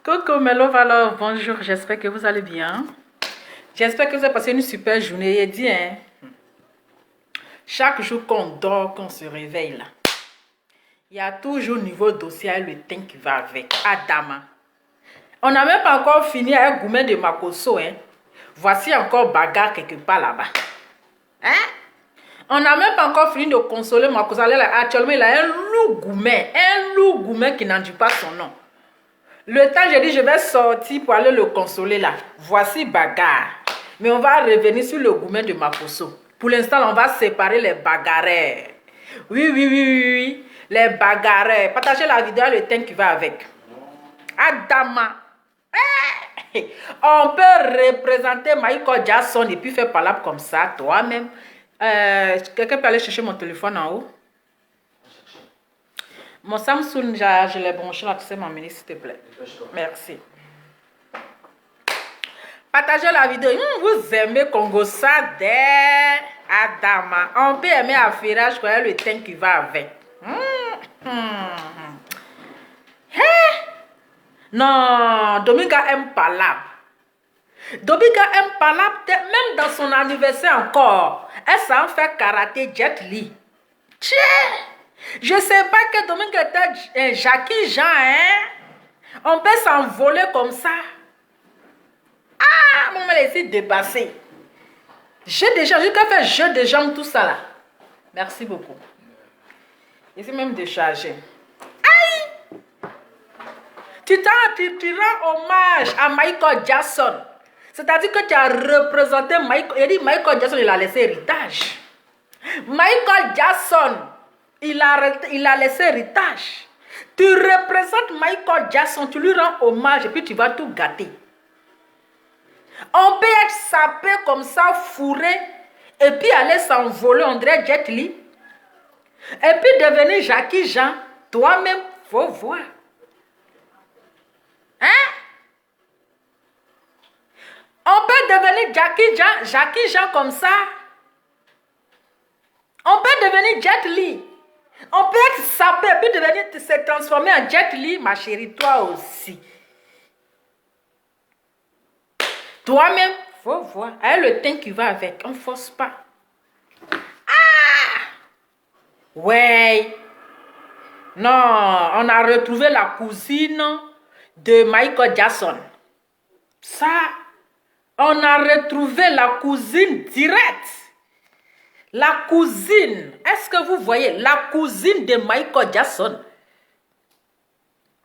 Coucou mes love alors, bonjour, j'espère que vous allez bien. J'espère que vous avez passé une super journée. Et dit, hein, chaque jour qu'on dort, qu'on se réveille là, il y a toujours niveau dossier et le thym qui va avec. Adama. On n'a même pas encore fini avec Gourmet de Makosso. Hein. Voici encore bagarre quelque part là-bas. Hein? On n'a même pas encore fini de consoler Makosso. Actuellement, il a un loup Gourmet qui n'en dit pas son nom. Le temps, j'ai dit, je vais sortir pour aller le consoler là. Voici bagarre. Mais on va revenir sur le Gourmet de Makosso. Pour l'instant, on va séparer les bagarreurs. Oui. Les bagarreurs. Partagez la vidéo, le thème qui va avec. Adama. On peut représenter Michael Jackson et puis faire parler comme ça, toi-même. Quelqu'un peut aller chercher mon téléphone en haut? Mon Samsung, je l'ai branché là, tu sais m'emmener s'il te plaît. Merci. Partagez la vidéo. Vous aimez Congo Sade, Adama. On peut aimer Affairage, quoi, le thème qui va avec. Non, Dominga aime palabre. Dominga aime palabre, même dans son anniversaire encore. Elle s'en fait karaté Jet Li. Tiens, je sais pas que Dominga était Jackie Jean, hein. On peut s'envoler comme ça. Ah, on m'a laissé dépasser. J'ai déjà fait jeu de jambes, tout ça là. Merci beaucoup. Ici même déchargé. Aïe! Tu rends hommage à Michael Jackson. C'est-à-dire que tu as représenté Michael. Il dit Michael Jackson, il a laissé héritage. Michael Jackson, il a laissé héritage. Tu représentes Michael Jackson, tu lui rends hommage et puis tu vas tout gâter. On peut être sapé comme ça, fourré, et puis aller s'envoler, on dirait Jet Li. Et puis devenir Jackie Jean, toi-même, faut voir. Hein? On peut devenir Jackie Jean comme ça. On peut devenir Jet Li. On peut être sapé, et puis devenir, se transformer en Jet Li, ma chérie, toi aussi. Toi-même, faut voir. Avec le teint qui va avec, on ne force pas. Ah! Ouais. Non, on a retrouvé la cousine de Michael Jackson. Ça, on a retrouvé la cousine directe. La cousine. Est-ce que vous voyez? La cousine de Michael Jackson.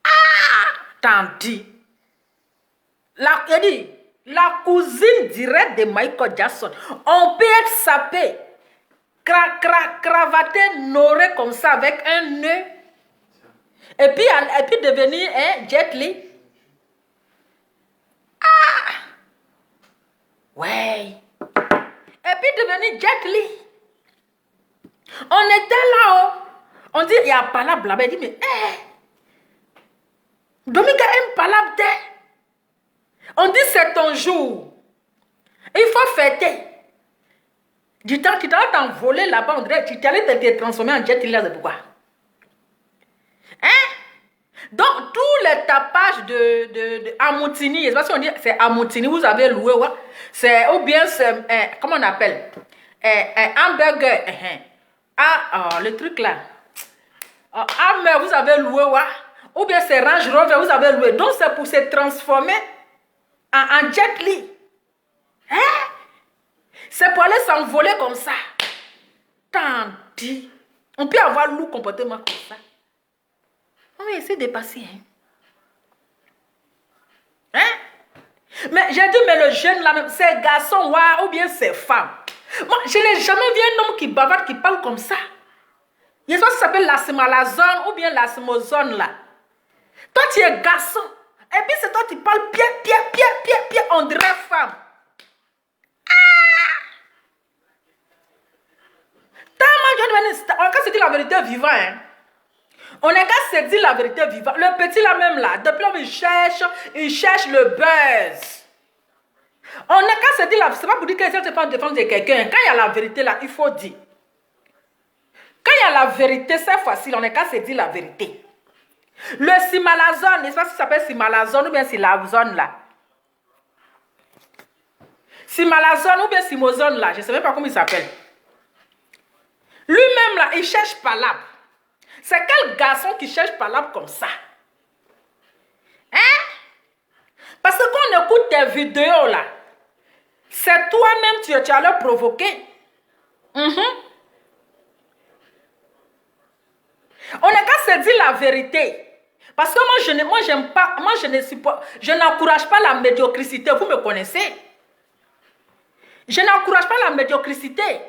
Ah! Tanti. La cousine directe de Michael Jackson. On peut être sapé, cravaté, noré comme ça avec un nœud. Et puis devenir un Jet Li. Ah! Ouais. Et puis devenir Jet Li. On était là-haut. On dit, il y a palabre là-bas. Il dit, mais, Dominga aime palabre. On dit, c'est ton jour. Il faut fêter. Du temps, tu t'as t'envolé là-bas, on dirait, tu t'allais te transformer en Jet Li, là, c'est pourquoi. Hein? Donc, tous les tapages de Amontini, je sais pas si on dit, c'est Amontini, vous avez loué, ouais? C'est, ou bien c'est, comment on appelle? Hamburger. Le truc là. Hammer, vous avez loué, ouais? Ou bien c'est Range Rover, vous avez loué. Donc, c'est pour se transformer en Jet Li. Hein? C'est pour aller s'envoler comme ça. Tant dit. On peut avoir loup comportement comme ça. On va essayer de passer. Hein? Mais j'ai dit, mais le jeune là même, c'est garçon, ouais, ou bien c'est femme. Moi, je n'ai jamais vu un homme qui bavarde, qui parle comme ça. Il y a ça qui s'appelle l'asmalazone ou bien l'asmozone là. Toi, tu es garçon. Et puis c'est toi qui parles bien, on dirait femme. On peut se dire la vérité vivant. Hein? On n'est qu'à se dire la vérité vivant. Le petit là même là, depuis là, il cherche le buzz. On n'est qu'à se dire la vérité. C'est pas pour dire que ça ne pas défendre de quelqu'un. Quand il y a la vérité là, il faut dire. Quand il y a la vérité, c'est facile. On n'est qu'à se dire la vérité. Le Simalazone, n'est-ce pas si ça s'appelle Simalazone ou bien Silazone là? Simalazone ou bien Simozone là, je ne sais même pas comment il s'appelle. Lui-même là, il cherche Palab. C'est quel garçon qui cherche Palab comme ça? Hein? Parce que quand on écoute tes vidéos là, c'est toi-même tu as le provoqué. On n'a qu'à se dire la vérité. Parce que je n'encourage pas la médiocrité. Vous me connaissez? Je n'encourage pas la médiocrité.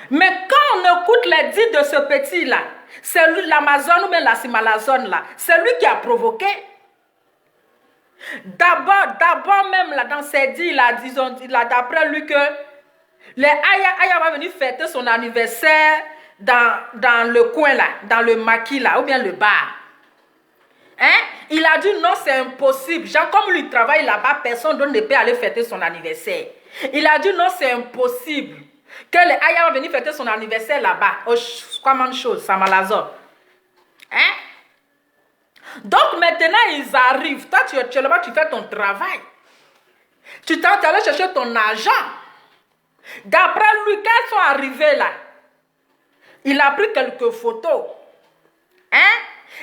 Mais quand on écoute les dits de ce petit-là, c'est lui, l'Amazone ou bien la Simalazone là, c'est lui qui a provoqué. D'abord même là, dans ses dits, il a d'après lui que les Aya va venir fêter son anniversaire dans le coin là, dans le maquis là, ou bien le bar. Hein? Il a dit non, c'est impossible. Genre, comme lui travaille là-bas, personne ne peut aller fêter son anniversaire. Il a dit non, c'est impossible que les Aya va venir fêter son anniversaire là-bas. Oh, comment de chose, ça malazor. Hein? Donc maintenant, ils arrivent. Toi, tu es là-bas, tu fais ton travail. Tu t'es allé chercher ton argent. D'après lui, quand ils sont arrivés là, il a pris quelques photos. Hein?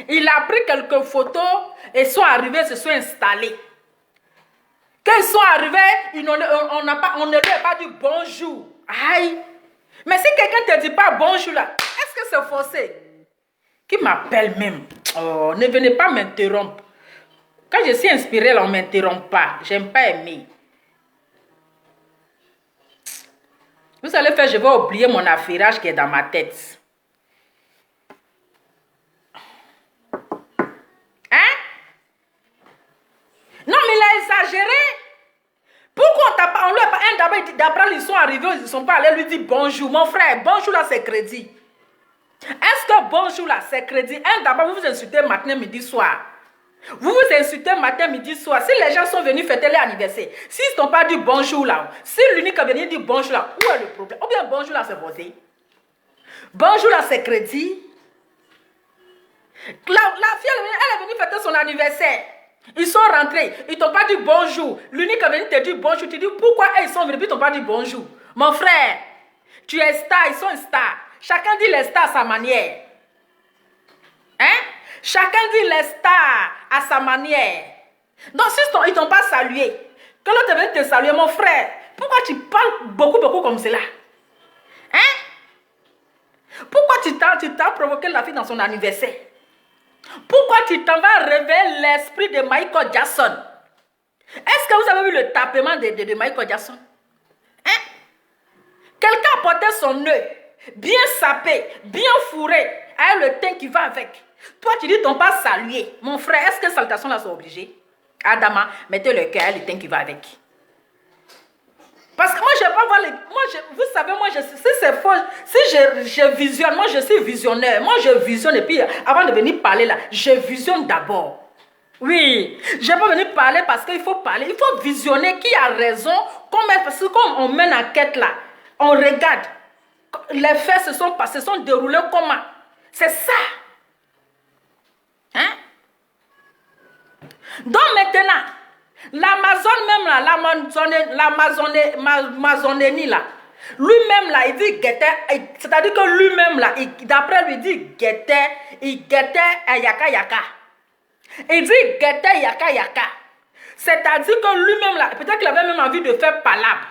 Il a pris quelques photos et sont arrivés, se sont installés. Quand ils sont arrivés, on ne leur a pas dit bonjour. Aïe! Mais si quelqu'un ne te dit pas bonjour là, est-ce que c'est forcé? Qui m'appelle même? Oh, ne venez pas m'interrompre. Quand je suis inspirée, là, on ne m'interrompt pas. J'aime pas aimer. Vous allez faire, je vais oublier mon affairage qui est dans ma tête. Hein? Non, mais il a exagéré. Pourquoi on lui a pas... D'après, ils sont arrivés, ils ne sont pas allés lui dire bonjour. Mon frère, bonjour là, c'est crédit. Est-ce que bonjour là, c'est crédit? D'abord, vous vous insultez matin, midi, soir. Vous vous insultez matin, midi, soir. Si les gens sont venus fêter leur anniversaire, s'ils n'ont pas dit bonjour là, si l'unique est venu dire bonjour là, où est le problème? Ou bien bonjour là, c'est voté. Bonjour là, c'est crédit. La fille, elle est venue fêter son anniversaire. Ils sont rentrés, ils t'ont pas dit bonjour. L'unique est venu te dire bonjour. Tu dis pourquoi ils sont venus, puis ils t'ont pas dit bonjour. Mon frère, tu es star, ils sont stars. Chacun dit les stars à sa manière. Hein? Chacun dit les stars à sa manière. Donc, si ils ne t'ont pas salué, que l'autre vient te saluer, mon frère, pourquoi tu parles beaucoup comme cela? Hein? Pourquoi tu t'as provoqué la fille dans son anniversaire? Pourquoi tu t'en vas réveiller l'esprit de Michael Jackson? Est-ce que vous avez vu le tapement de Michael Jackson? Hein? Quelqu'un a porté son œuf, bien sapé, bien fourré, avec le teint qui va avec. Toi, tu dis, t'ont pas salué. Mon frère, est-ce que salutations là sont obligées? Adama, mettez le cœur, le teint qui va avec. Parce que moi, je ne vais pas voir les... vous savez, moi, si c'est faux, si je visionne, moi, je suis visionnaire. Moi, je visionne et puis, avant de venir parler là, je visionne d'abord. Oui, je ne vais pas venir parler parce qu'il faut parler. Il faut visionner qui a raison. Parce que comme on mène enquête là, on regarde. Les faits se sont passés, se sont déroulés comment? C'est ça. Hein? Donc maintenant, l'Amazone même là, l'Amazonie là, lui-même là, il dit guettait, c'est-à-dire que lui-même là, d'après lui, il dit guettait yaka yaka. Il dit guettait yaka yaka. C'est-à-dire que lui-même là, peut-être qu'il avait même envie de faire palabre.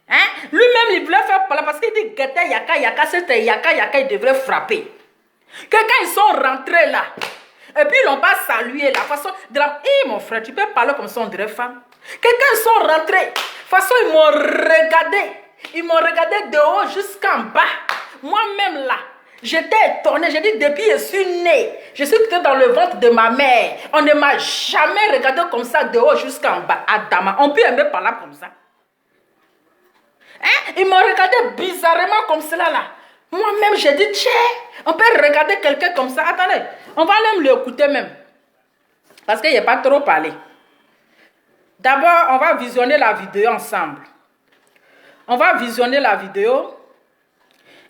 Hein? Lui-même, il voulait faire palabre parce qu'il dit guettait yaka yaka, c'était yaka yaka, il devrait frapper. Que quand ils sont rentrés là, et puis ils n'ont pas salué la façon de la... mon frère, tu peux parler comme ça, on dirait femme. Que quand ils sont rentrés, de toute façon, ils m'ont regardé. Ils m'ont regardé de haut jusqu'en bas. Moi-même là, j'étais étonnée. J'ai dit, depuis je suis née, je suis dans le ventre de ma mère. On ne m'a jamais regardé comme ça de haut jusqu'en bas. Adama, on peut aimer parler comme ça. Hein? Ils m'ont regardé bizarrement comme cela là. Moi-même, j'ai dit, tiens, on peut regarder quelqu'un comme ça. Attendez, on va même l'écouter même. Parce qu'il n'y a pas trop parlé. D'abord, on va visionner la vidéo ensemble. On va visionner la vidéo.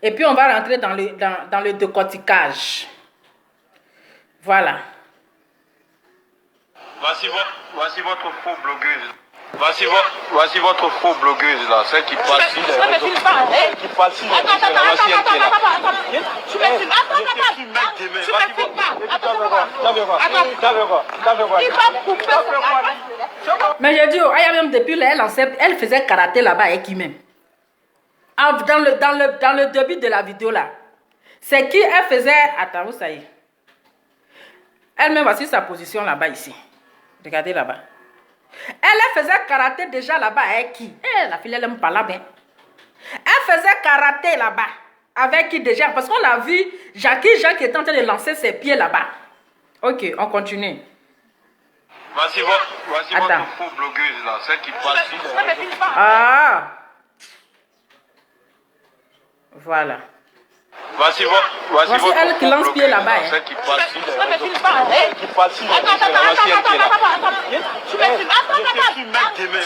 Et puis, on va rentrer dans le décortiquage. Voilà. Voici votre faux blogueuse. Voici votre faux blogueuse là, celle qui passe sur les réseaux. Celle qui passe sur les réseaux, la voici qui est là. Tu me filmes. Je suis mec de mes. Il va couper. Mais j'ai dit, Aya même depuis là, elle faisait karaté là-bas avec qui même. Dans le début de la vidéo là. C'est qui elle faisait. Attends, où ça y est. Elle-même, voici sa position là-bas ici. Regardez là-bas. Elle faisait karaté déjà là-bas avec qui? La fille, elle n'aime pas là-bas. Elle faisait karaté là-bas. Avec qui déjà? Parce qu'on a vu Jackie Jean qui est en train de lancer ses pieds là-bas. Ok, on continue. Voici votre faux blogueuse là, celle qui passe sur les réseaux. Ah! Voilà. Voici elle qui lance pied là-bas. Celle qui passe sur les réseaux. Qui passe sur les réseaux, la voici qui est là. Je suis mec de mes. Il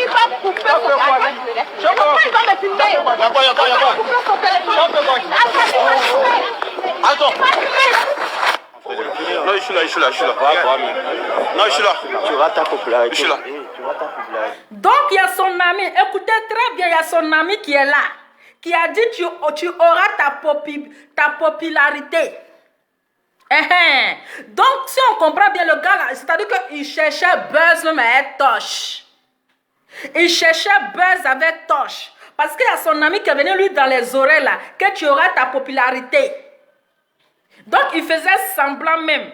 va couper son téléphone. Il va me filmer. Attends. Non, je suis là. Non, je suis là. Tu rates ta popularité. Je suis là. Donc, il y a son ami, écoutez très bien, il y a son ami qui est là, qui a dit tu auras ta popularité. Donc, si on comprend bien le gars là, c'est-à-dire qu'il cherchait buzz même avec Tosh. Il cherchait buzz avec Tosh. Parce qu'il y a son ami qui est venu lui dans les oreilles là, que tu auras ta popularité. Donc, il faisait semblant même.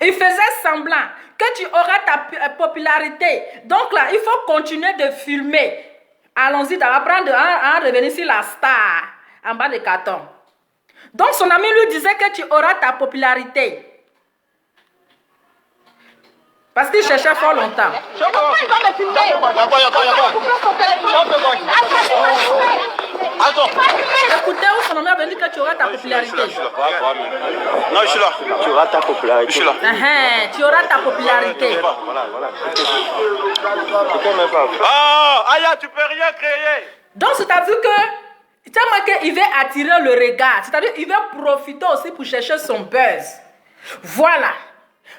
Il faisait semblant que tu auras ta popularité. Donc là, il faut continuer de filmer. Allons-y, d'apprendre à revenir sur la star en bas de carton. Donc son ami lui disait que tu auras ta popularité. Parce qu'il cherchait fort longtemps. Attends. Écoutez, où son ami a dit que tu auras ta popularité. Non, je suis là. Tu auras ta popularité. Je suis là. Tu auras ta popularité. Voilà. Ah, Aya, tu peux rien créer. Donc, c'est-à-dire que il veut attirer le regard. C'est-à-dire qu'il veut profiter aussi pour chercher son buzz. Voilà.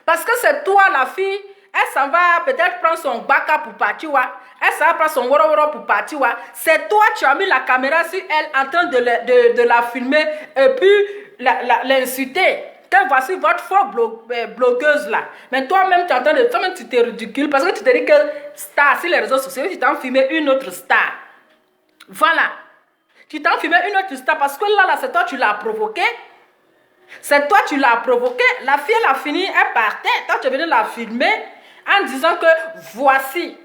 Parce que c'est toi, la fille, elle s'en va peut-être prendre son baka pour partir. Elle s'en va prendre son woro pour partir. C'est toi, tu as mis la caméra sur elle en train de la filmer et puis l'insulter. Que voici votre faux blogueuse là. Mais toi-même, tu es en train de... Toi-même, tu te ridicules parce que tu te dis que star sur les réseaux sociaux, tu t'en filmé une autre star. Voilà. Tu t'en filmé une autre star parce que là c'est toi, tu l'as provoqué. C'est toi, tu l'as provoqué. La fille, elle a fini, elle partait. Toi, tu es venu la filmer en disant que voici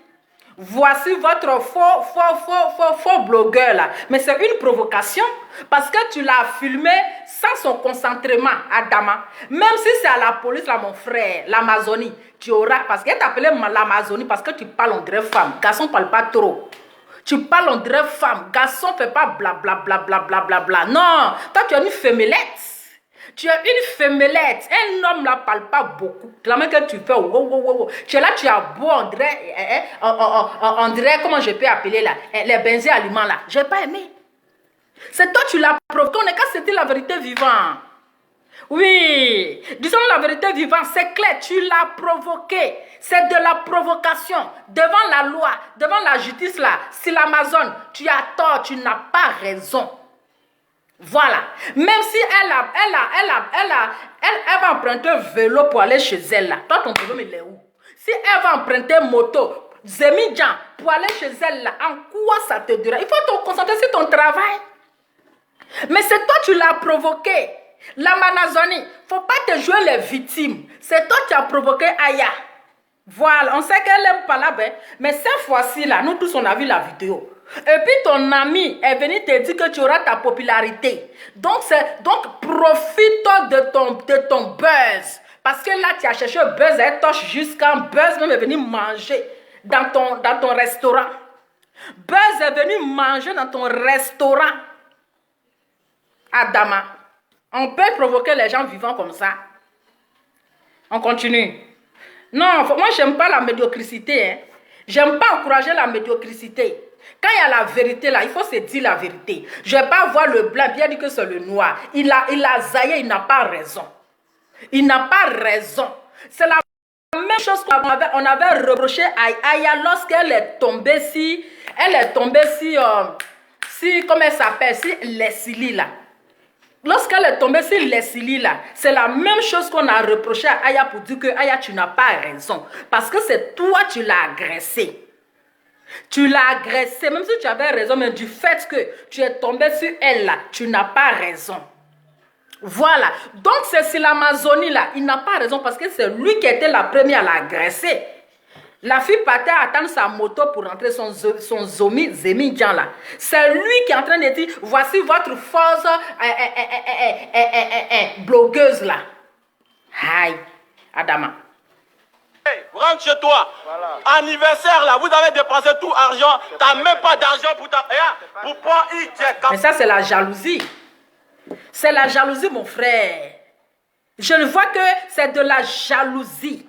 votre faux blogueur là. Mais c'est une provocation parce que tu l'as filmé sans son consentement, Adama. Même si c'est à la police, là, mon frère, l'Amazonie, tu auras... Parce qu'elle t'appelait l'Amazonie parce que tu parles en dirait femme. Garçon ne parle pas trop. Tu parles en dirait femme. Garçon ne fait pas blablabla. Non, toi, tu es une femmelette. Tu es une femmelette. Un homme ne parle pas beaucoup. La main que tu fais, wow. Tu es là, tu as beau, on dirait, comment je peux appeler là, les benzés aliments là. Je n'ai pas aimé. C'est toi, tu l'as provoqué. On est qu'à c'était la vérité vivante. Oui, disons la vérité vivante, c'est clair, tu l'as provoqué. C'est de la provocation. Devant la loi, devant la justice là, si l'Amazon, tu as tort, tu n'as pas raison. Voilà. Même si elle va emprunter un vélo pour aller chez elle là. Toi, ton vélo, il est où? Si elle va emprunter moto, Zemidjan, pour aller chez elle là, en quoi ça te dira? Il faut te concentrer sur ton travail. Mais c'est toi, tu l'as provoqué. La Manazonie, il ne faut pas te jouer les victimes. C'est toi qui as provoqué Aya. Voilà, on sait qu'elle n'aime pas là-bas. Mais cette fois-ci là, nous tous on a vu la vidéo. Et puis ton ami est venu te dire que tu auras ta popularité. Donc profite de ton buzz. Parce que là, tu as cherché buzz et Tosh jusqu'à buzz même est venu manger dans ton restaurant. Buzz est venu manger dans ton restaurant. Adama. On peut provoquer les gens vivants comme ça. On continue. Non, moi, j'aime pas la médiocrité. J'aime pas encourager la médiocrité. Quand il y a la vérité là, il faut se dire la vérité. Je ne vais pas voir le blanc, bien dit que c'est le noir. Il a zaillé, il n'a pas raison. Il n'a pas raison. C'est la même chose qu'on avait reproché à Aya lorsqu'elle est tombée si, comment elle s'appelle, si Leslie là. Lorsqu'elle est tombée sur Leslie là, c'est la même chose qu'on a reproché à Aya pour dire que Aya, tu n'as pas raison. Parce que c'est toi, tu l'as agressé. Tu l'as agressé, même si tu avais raison, mais du fait que tu es tombé sur elle là, tu n'as pas raison. Voilà. Donc c'est sur l'Amazonie là, il n'a pas raison parce que c'est lui qui était la première à l'agresser. La fille partait attendre sa moto pour rentrer son Zemi Djan là. C'est lui qui est en train de dire, voici votre fausse blogueuse là. Aïe, Adama. Hey, rentre chez toi. Voilà. Anniversaire là, vous avez dépensé tout argent. T'as même pas d'argent pour ta... Pour prendre Mais ça c'est la jalousie. C'est la jalousie mon frère. Je ne vois que c'est de la jalousie.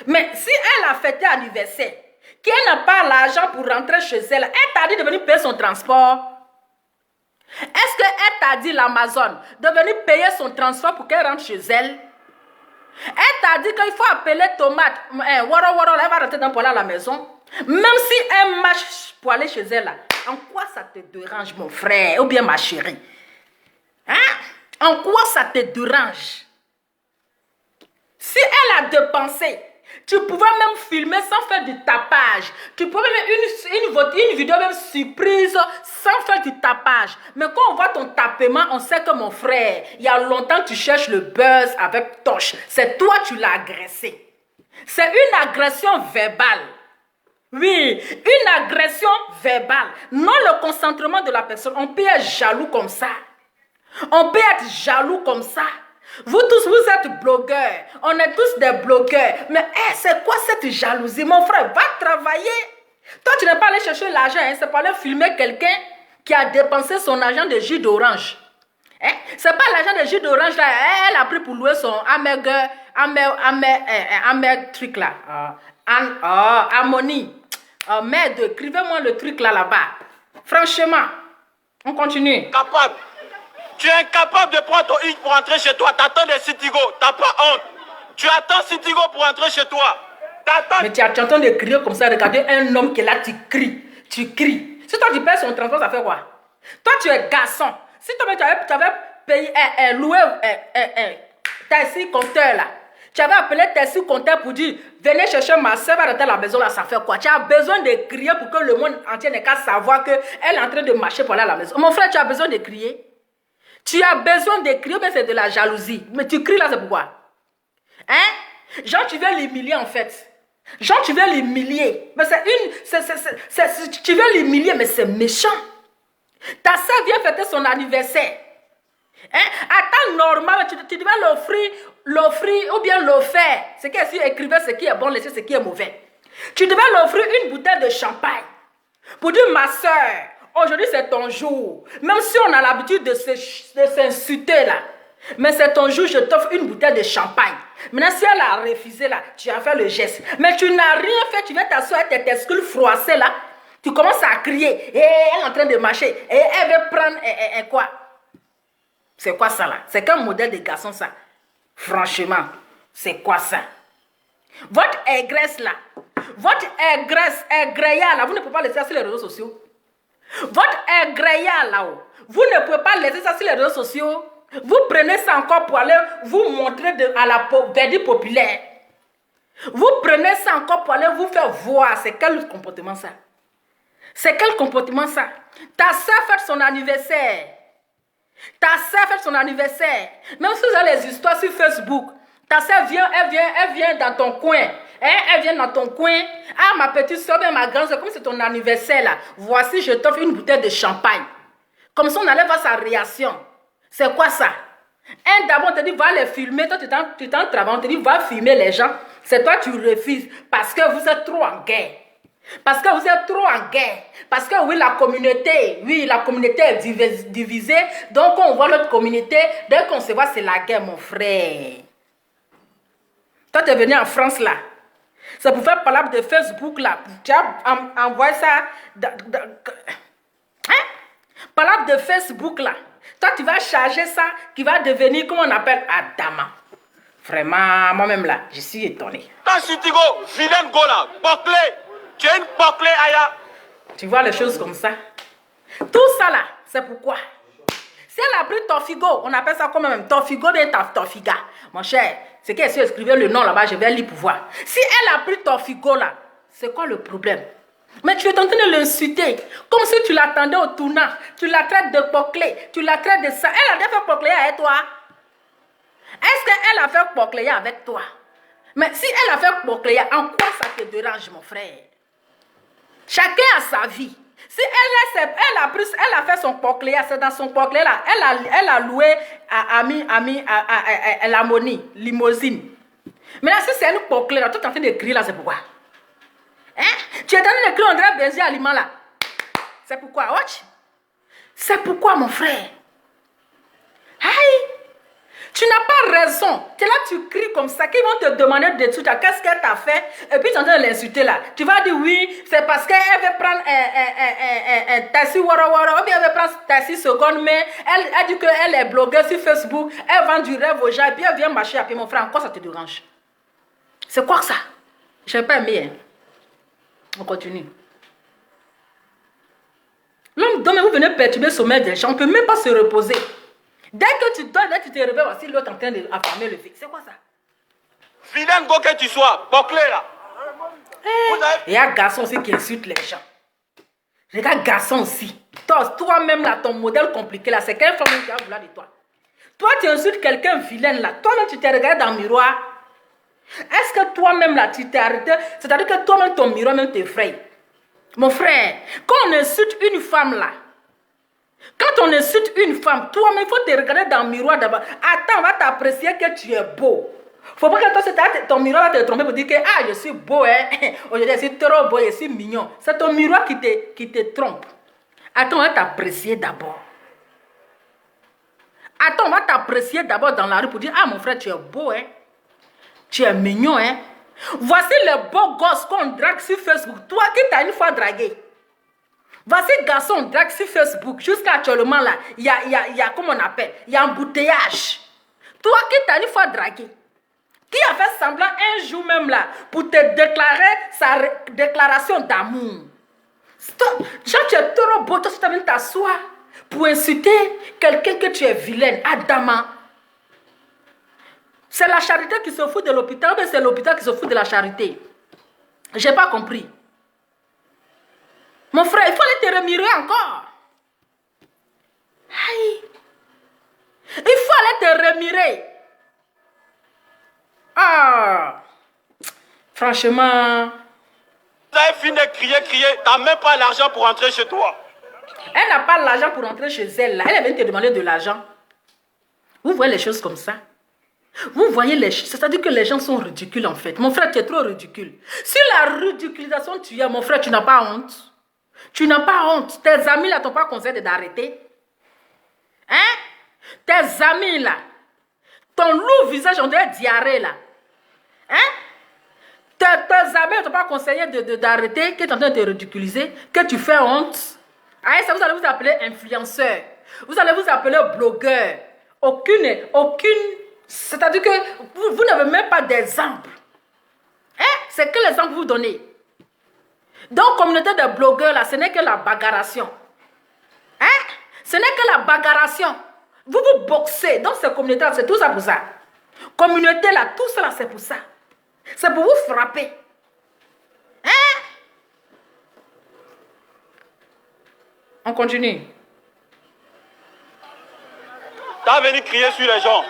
Mais si elle a fêté anniversaire, qu'elle n'a pas l'argent pour rentrer chez elle, elle t'a dit de venir payer son transport. Est-ce qu'elle t'a dit l'Amazon de venir payer son transport pour qu'elle rentre chez elle? Elle t'a dit qu'il faut appeler Tomate. Elle va rentrer dans pour aller à la maison. Même si elle marche pour aller chez elle, en quoi ça te dérange mon frère ou bien ma chérie? Hein? En quoi ça te dérange? Si elle a dépensé, tu pouvais même filmer sans faire du tapage. Tu pouvais même une vidéo même surprise sans faire du tapage. Mais quand on voit ton tapement, on sait que mon frère, il y a longtemps tu cherches le buzz avec Tosh. C'est toi tu l'as agressé. C'est une agression verbale. Oui, une agression verbale. Non le consentement de la personne. On peut être jaloux comme ça. On peut être jaloux comme ça. Vous tous, vous êtes blogueurs. On est tous des blogueurs. Mais c'est quoi cette jalousie? Mon frère, va travailler. Toi, tu n'es pas allé chercher l'argent. Hein? C'est pas aller filmer quelqu'un qui a dépensé son argent de jus d'orange. Hein? C'est pas l'argent de jus d'orange là. Elle a pris pour louer son amer truc là. Harmonie. Merde, écrivez-moi le truc là-bas. Franchement, on continue. Capable. Tu es incapable de prendre ton X pour rentrer chez toi. T'attends des Citigo. T'as pas honte. Tu attends Citigo pour rentrer chez toi. Mais tu entends de crier comme ça. Regardez un homme qui est là, tu cries. Tu cries. Si toi tu payes son transport, ça fait quoi? Toi tu es garçon. Si toi tu avais payé, loué taxi compteur là. Tu avais appelé taxi compteur pour dire venez chercher ma soeur à la maison là, ça fait quoi? Tu as besoin de crier pour que le monde entier n'ait qu'à savoir qu'elle est en train de marcher pour aller à la maison. Mon frère, tu as besoin de crier. Tu as besoin de crier, mais c'est de la jalousie. Mais tu cries là, c'est pourquoi? Hein? Genre, tu veux l'humilier en fait. Genre, tu veux l'humilier. Mais tu veux l'humilier, mais c'est méchant. Ta soeur vient fêter son anniversaire. Hein? À temps normal, tu devais l'offrir ou bien l'offrir. C'est qu'elle écrivait ce qui est bon, laisser ce qui est mauvais. Tu devais l'offrir une bouteille de champagne. Pour dire, ma soeur, aujourd'hui c'est ton jour. Même si on a l'habitude de s'insulter là. Mais c'est ton jour, je t'offre une bouteille de champagne. Maintenant, si elle a refusé là, tu as fait le geste. Mais tu n'as rien fait, tu viens t'asseoir avec tes testicules froissés là. Tu commences à crier. Et elle est en train de marcher. Et elle veut prendre quoi? C'est quoi ça là? C'est quel modèle de garçon ça? Franchement, c'est quoi ça? Votre aigresse là, votre aigreya là, vous ne pouvez pas laisser ça sur les réseaux sociaux. Votre aigreya là, vous ne pouvez pas laisser ça sur les réseaux sociaux. Vous prenez ça encore pour aller vous montrer à la verdict populaire. Vous prenez ça encore pour aller vous faire voir. C'est quel comportement ça? C'est quel comportement ça? Ta soeur fête son anniversaire. Ta soeur fête son anniversaire. Même si vous avez les histoires sur Facebook, ta soeur vient, elle vient dans ton coin. Elle vient dans ton coin. Ah, ma petite soeur, ma grande soeur, comme c'est ton anniversaire là. Voici, je t'offre une bouteille de champagne. Comme ça, on allait voir sa réaction. C'est quoi ça? D'abord, on te dit, va les filmer. Toi, tu t'en travailles. On te dit, va filmer les gens. C'est toi, tu refuses. Parce que vous êtes trop en guerre. Parce que vous êtes trop en guerre. Parce que oui, la communauté est divisée. Donc, on voit notre communauté. Dès qu'on se voit, c'est la guerre, mon frère. Toi, tu es venu en France là. C'est pour faire palabre de Facebook là. Tu as envoyé ça. Hein? Palabre de Facebook là. Toi, tu vas charger ça qui va devenir, comment on appelle, Adama. Vraiment, moi-même là, je suis étonné. Quand Sutigo, vilaine go là, bouclé. Tu es une bouclée, Aya. Tu vois les choses comme ça. Tout ça là, c'est pourquoi. Si elle a pris Tofigo, on appelle ça comment même Tofigo bien Tofiga. Mon cher, c'est qu'elle s'est écrivait le nom là-bas, je vais lire pour voir. Si elle a pris Tofigo là, c'est quoi le problème? Mais tu es en train de l'insulter, comme si tu l'attendais au tournant. Tu la traites de bouclé, tu la traites de ça. Elle a déjà fait bouclé avec toi. Est-ce qu'elle a fait bouclé avec toi? Mais si elle a fait bouclé, en quoi ça te dérange, mon frère? Chacun a sa vie. Si elle a fait son bouclé, c'est dans son bouclé là, elle a loué à la Moni, limousine. Mais là, si c'est une bouclé là, tu es en train de crier là, c'est pourquoi? Hein? Tu es en train de crier, on dirait baiser aliment là. C'est pourquoi, watch? C'est pourquoi, mon frère? Aïe! Tu n'as pas raison. Tu es là, tu cries comme ça. Qu'ils vont te demander des trucs. Qu'est-ce qu'elle t'a fait? Et puis tu es en train de l'insulter là. Tu vas dire oui, c'est parce qu'elle veut prendre un taxi wara wara. Ou bien elle veut prendre taxi seconde main. Elle dit qu'elle est blogueuse sur Facebook. Elle vend du rêve aux gens. Et puis elle vient marcher. Et puis mon frère, encore ça te dérange? C'est quoi ça? Je n'ai pas aimé. Hein? On continue. L'homme d'homme, vous venez perturber le sommeil des gens. On ne peut même pas se reposer. Dès que tu dors, dès que tu te réveilles, voici l'autre en train d'affamer le fils. C'est quoi ça? Vilaine go que tu sois, bouclé là. Il y a un garçon aussi qui insulte les gens. Regarde, garçon aussi. Toi-même là, ton modèle compliqué là, c'est quelle femme qui a voulu de toi? Toi, tu insultes quelqu'un vilaine là. Toi-même, tu t'es regardé dans le miroir. Est-ce que toi-même là, tu t'es arrêté? C'est-à-dire que toi-même, ton miroir même t'effraie. Mon frère, quand on insulte une femme là, quand on insulte une femme, toi-même, il faut te regarder dans le miroir d'abord. Attends, on va t'apprécier que tu es beau. Faut pas que toi, ton miroir va te tromper pour dire que ah, je suis beau, hein. Aujourd'hui, je suis trop beau, je suis mignon. C'est ton miroir qui te trompe. Attends, on va t'apprécier d'abord. Attends, on va t'apprécier d'abord dans la rue pour dire ah, mon frère, tu es beau, hein. Tu es mignon, hein. Voici le beau gosse qu'on drague sur Facebook. Toi qui t'as une fois dragué. Voici garçon drague sur Facebook. Jusqu'à actuellement là, il y a comment on appelle, il y a embouteillage. Toi qui t'as une fois dragué, qui a fait semblant un jour même là pour te déclarer sa déclaration d'amour. Genre tu es trop beau, toi tu viens t'asseoir pour insulter quelqu'un que tu es vilaine, Adama. C'est la charité qui se fout de l'hôpital, mais c'est l'hôpital qui se fout de la charité. J'ai pas compris. Mon frère, il faut aller te remirer encore. Aïe. Il faut aller te remirer. Ah. Franchement. Vous avez fini de crier. Tu n'as même pas l'argent pour rentrer chez toi. Elle n'a pas l'argent pour rentrer chez elle. Là. Elle vient te demander de l'argent. Vous voyez les choses comme ça? Vous voyez les choses. C'est-à-dire que les gens sont ridicules en fait. Mon frère, tu es trop ridicule. Si la ridiculisation tu es, mon frère, tu n'as pas honte. Tu n'as pas honte. Tes amis là t'ont pas conseillé d'arrêter. Hein? Tes amis là. Ton lourd visage, on dirait diarrhée là. Hein? Tes amis ne t'ont pas conseillé d'arrêter, que tu es en train de te ridiculiser, que tu fais honte. Ah, ça, vous allez vous appeler influenceur. Vous allez vous appeler blogueur. Aucune. C'est-à-dire que vous n'avez même pas d'exemple. Hein? C'est que l'exemple que vous donnez. Donc, communauté de blogueurs, là, ce n'est que la bagarration. Hein? Ce n'est que la bagarration. Vous vous boxez dans cette communauté, c'est tout ça pour ça. Communauté, là, tout ça, c'est pour ça. C'est pour vous frapper. Hein? On continue. Tu as venu crier sur les gens.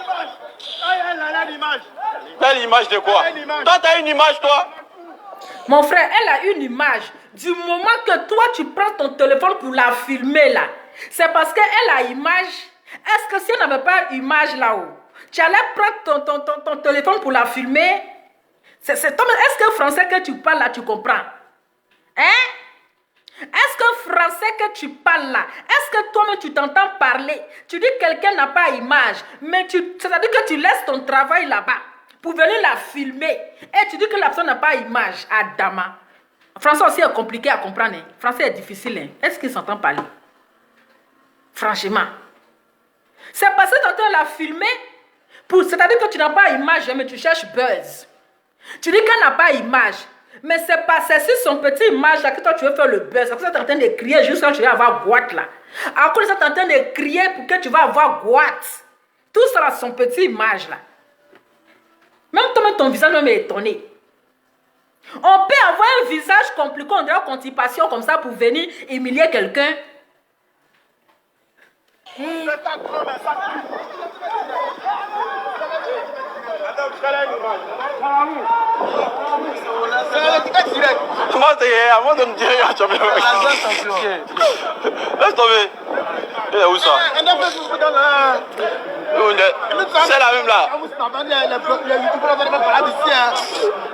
Quelle image de quoi? Toi, tu as une image, toi? Mon frère, elle a une image. Du moment que toi, tu prends ton téléphone pour la filmer, là, c'est parce qu'elle a image. Est-ce que si elle n'avait pas image là-haut, tu allais prendre ton téléphone pour la filmer? Est-ce que le français que tu parles là, tu comprends? Hein? Est-ce que le français que tu parles là, est-ce que toi-même tu t'entends parler? Tu dis que quelqu'un n'a pas image, mais c'est-à-dire que tu laisses ton travail là-bas. pour venir la filmer. Et tu dis que la personne n'a pas image. Adama. Français aussi est compliqué à comprendre. Hein. Français est difficile. Hein. Est-ce qu'il s'entend parler? Franchement. C'est parce que tu es en train de la filmer. C'est-à-dire que tu n'as pas image, mais tu cherches buzz. Tu dis qu'elle n'a pas image. Mais c'est pas sur son petit image là que toi tu veux faire le buzz. Après ça, tu es en train de crier jusqu'à ce que tu vas avoir boîte là. Après ça, tu es en train de crier pour que tu vas avoir boîte. Tout ça là, son petit image là. Même toi, ton visage même est étonné. On peut avoir un visage compliqué, on dirait constipation comme ça pour venir humilier quelqu'un. Hey. Avant de me dire, laisse tomber. Il est où ça? C'est la même là.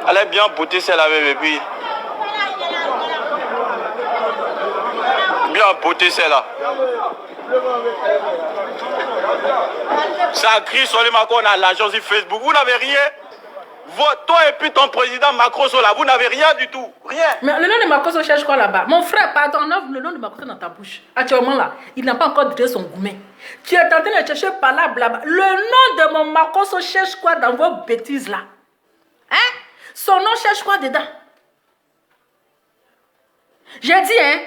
Elle est bien beauté, c'est la même. Et puis, bien beauté, c'est là. Ça crie sur les Macron, on a l'agence sur Facebook. Vous n'avez rien. Toi et puis ton président Macron sont là. Vous n'avez rien du tout. Rien. Mais le nom de Macron cherche quoi là-bas? Mon frère, pardon, on ouvre le nom de Macron dans ta bouche. Actuellement là, il n'a pas encore dirigé son gourmet. Tu es en train de chercher par là, blabla. Le nom de mon Macron cherche quoi dans vos bêtises là? Hein? Son nom cherche quoi dedans? J'ai dit, hein?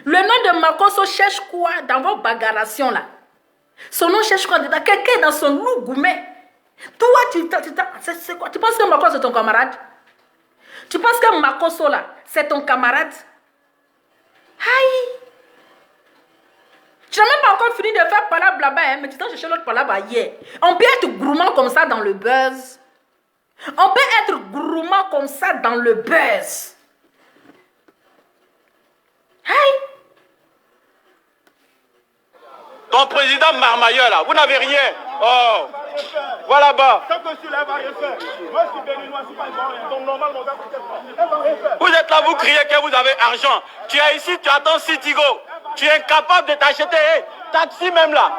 Le nom de Macron cherche quoi dans vos bagarrations là? Son nom cherche quoi dedans? Quelqu'un dans son loup gourmet. Toi, c'est quoi? Tu penses que Macron c'est ton camarade? Tu penses que Makoso là, c'est ton camarade? Aïe! Tu n'as même pas encore fini de faire palabre là-bas, hein, mais tu t'en cherché l'autre palabre hier. On peut être gourmand comme ça dans le buzz. On peut être gourmand comme ça dans le buzz. Aïe! Ton président Marmailleur là, vous n'avez rien. Oh! Voilà bas. Vous êtes là, vous criez que vous avez argent. Tu es ici, tu attends Citigo. Tu es incapable de t'acheter taxi même là.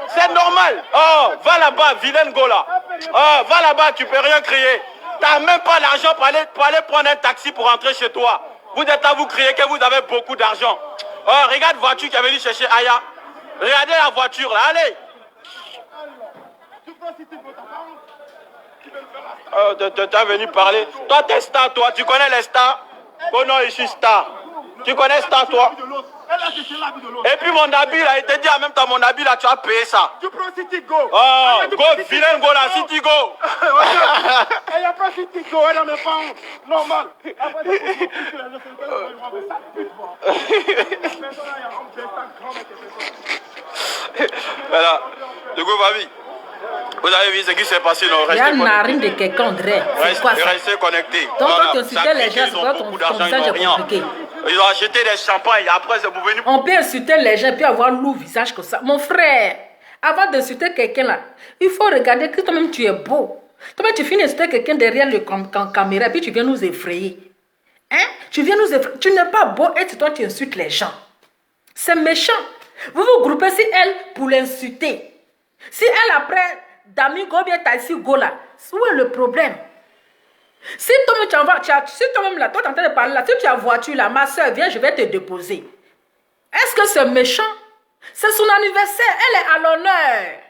C'est normal. Oh, va là-bas, vilaine Gola. Oh, va là-bas, tu peux rien crier. Tu n'as même pas l'argent pour aller prendre un taxi pour rentrer chez toi. Vous êtes là, vous criez que vous avez beaucoup d'argent. Oh, regarde la voiture qui est venue chercher Aya. Regardez la voiture là, allez. Oh, t'es venu parler. Toi, t'es star, toi. Tu connais les stars? Oh non, je suis star. Tu connais star, toi? Et puis mon habit là, il te dit en même temps, mon habit là, tu as payé ça. Tu prends Citigo. Oh, go, vilain, go là, Citigo. Il n'y a pas Citigo, elle n'en est pas normal. Voilà, le go, Babi. Vous avez vu ce qui s'est passé, non? Il y a une narine de quelqu'un, André. C'est quoi ça? Restez connectés. Donc, quand tu insultais les gens, c'est quoi ton visage est compliqué? Ils ont acheté des champagnes et après, c'est pour venir. On peut insulter les gens et puis avoir le visage comme ça. Mon frère, avant d'insulter quelqu'un là, il faut regarder que toi-même tu es beau. Toi-même tu finis d'insulter quelqu'un derrière le caméra et puis tu viens nous effrayer. Hein? Tu viens nous effrayer. Tu n'es pas beau et toi tu insultes les gens. C'est méchant. Vous vous groupez sur elle pour l'insulter. Si elle après Damigo bien Taïsi Gola, où est le problème? Si toi-même là, toi tu es en train de parler là, si tu as voiture là, ma soeur, viens, je vais te déposer. Est-ce que c'est méchant? C'est son anniversaire, elle est à l'honneur.